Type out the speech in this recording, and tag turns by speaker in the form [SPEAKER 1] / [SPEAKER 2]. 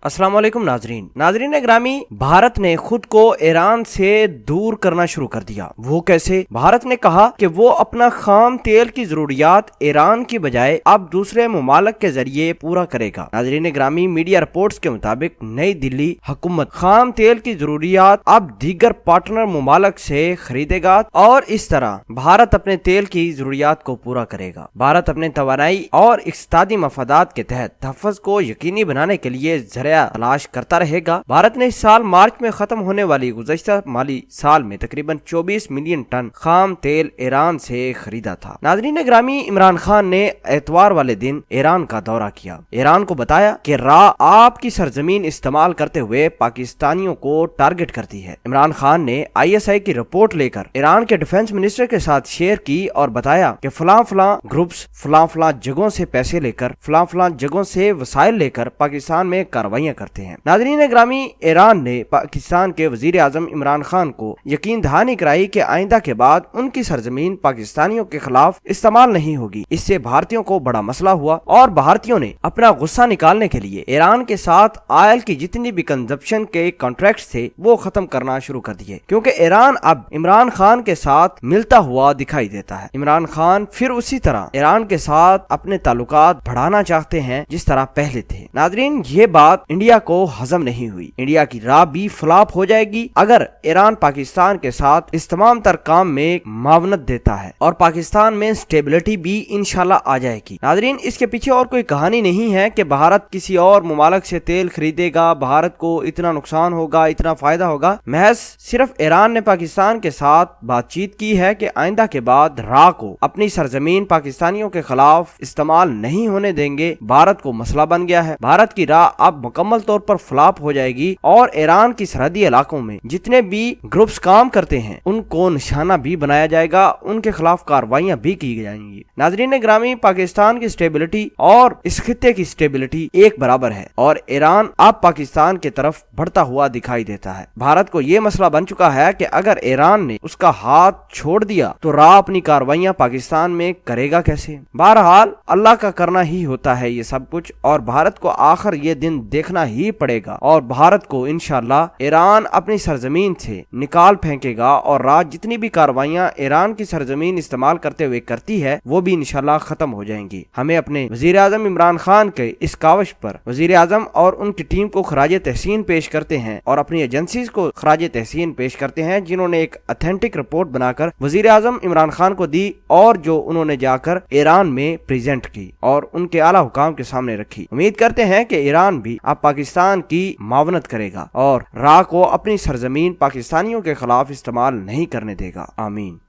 [SPEAKER 1] अस्सलाम वालेकुम नाजरीन ग्रामी, भारत ने खुद को ईरान से दूर करना शुरू कर दिया। वो कैसे? भारत ने कहा कि वो अपना खाम तेल की जरूरियात ईरान की बजाय अब दूसरे मुमालिक के जरिए पूरा करेगा। नाजरीन ग्रामी, मीडिया रिपोर्ट्स के मुताबिक नई दिल्ली हुकूमत खाम तेल की जरूरियात अब दीगर पार्टनर मुमालिक से खरीदेगा और इस तरह भारत अपने तेल की जरूरियात को पूरा करेगा। भारत अपने तवानाई और इक्तिसादी मफादात के तहत तहफ़्फ़ुज़ को यकीनी बनाने के लिए तलाश करता रहेगा। भारत ने इस साल मार्च में खत्म होने वाली गुज़श्ता माली साल में तकरीबन 24 मिलियन टन खाम तेल ईरान से खरीदा था। नाज़रीन ग्रामी, इमरान खान ने एतवार वाले दिन ईरान का दौरा किया। ईरान को बताया कि आपकी सरजमीन इस्तेमाल करते हुए पाकिस्तानियों को टारगेट करती है। इमरान खान ने ISI की रिपोर्ट लेकर ईरान के डिफेंस मिनिस्टर के साथ शेयर की और बताया कि फलां ग्रुप्स फलां जगहों से पैसे लेकर फलां जगहों से वसाइल लेकर पाकिस्तान में कार्रवाई करते हैं। नाज़रीन ग्रामी, ईरान ने पाकिस्तान के वजीर आजम इमरान खान को यकीन दहानी कराई कि आइंदा के बाद उनकी सरजमीन पाकिस्तानियों के खिलाफ इस्तेमाल नहीं होगी। इससे भारतीयों को बड़ा मसला हुआ और भारतीयों ने अपना गुस्सा निकालने के लिए ईरान के साथ ऑयल की जितनी भी कंजप्शन के कॉन्ट्रैक्ट थे वो खत्म करना शुरू कर दिए, क्योंकि ईरान अब इमरान खान के साथ मिलता हुआ दिखाई देता है। इमरान खान फिर उसी तरह ईरान के साथ अपने ताल्लुकात बढ़ाना चाहते हैं जिस तरह पहले थे। नाज़रीन, ये बात इंडिया को हजम नहीं हुई। इंडिया की राह भी फ्लॉप हो जाएगी अगर ईरान पाकिस्तान के साथ इस तमाम तर काम में मावनत देता है और पाकिस्तान में स्टेबिलिटी भी इंशाल्लाह आ जाएगी। नाज़रीन, इसके पीछे और कोई कहानी नहीं है कि भारत किसी और मुमालिक से तेल खरीदेगा, भारत को इतना नुकसान होगा, इतना फायदा होगा। महज सिर्फ ईरान ने पाकिस्तान के साथ बातचीत की है कि आइंदा के बाद राह को अपनी सरजमीन पाकिस्तानियों के खिलाफ इस्तेमाल नहीं होने देंगे। भारत को मसला बन गया है। भारत की राह अब मुकम्मल तौर पर फ्लॉप हो जाएगी और ईरान की सरहदी इलाकों में जितने भी ग्रुप्स काम करते हैं उनको निशाना भी बनाया जाएगा, उनके खिलाफ कार्रवाइयां भी की जाएंगी। नाज़रीन ग्रामी, पाकिस्तान की स्टेबिलिटी और इस खित्ते की स्टेबिलिटी एक बराबर है और ईरान अब पाकिस्तान की तरफ बढ़ता हुआ दिखाई देता है। भारत को ये मसला बन चुका है कि अगर ईरान ने उसका हाथ छोड़ दिया तो राह अपनी कार्रवाइयां पाकिस्तान में करेगा कैसे। बहरहाल अल्लाह का करना ही होता है ये सब कुछ और भारत को आखिर ये दिन देखना ही पड़ेगा और भारत को इंशाल्लाह ईरान अपनी सरजमीन से निकाल फेंकेगा और रात जितनी भी कार्रवाइयां ईरान की सरजमीन इस्तेमाल करते हुए करती है वो भी इंशाल्लाह खत्म हो जाएंगी। हमें अपने वजीर आजम इमरान खान के इस काविश पर वजीर आजम और उनकी टीम को खराज तहसीन पेश करते हैं और अपनी एजेंसीज को खराज तहसीन पेश करते हैं जिन्होंने एक ऑथेंटिक रिपोर्ट बनाकर वजीर आजम इमरान खान को दी और जो उन्होंने जाकर ईरान में प्रेजेंट की और उनके आला हुकाम के सामने रखी। उम्मीद करते हैं कि ईरान भी अब पाकिस्तान की मावनत करेगा और राह को अपनी सरजमीन पाकिस्तानियों के खिलाफ इस्तेमाल नहीं करने देगा। आमीन।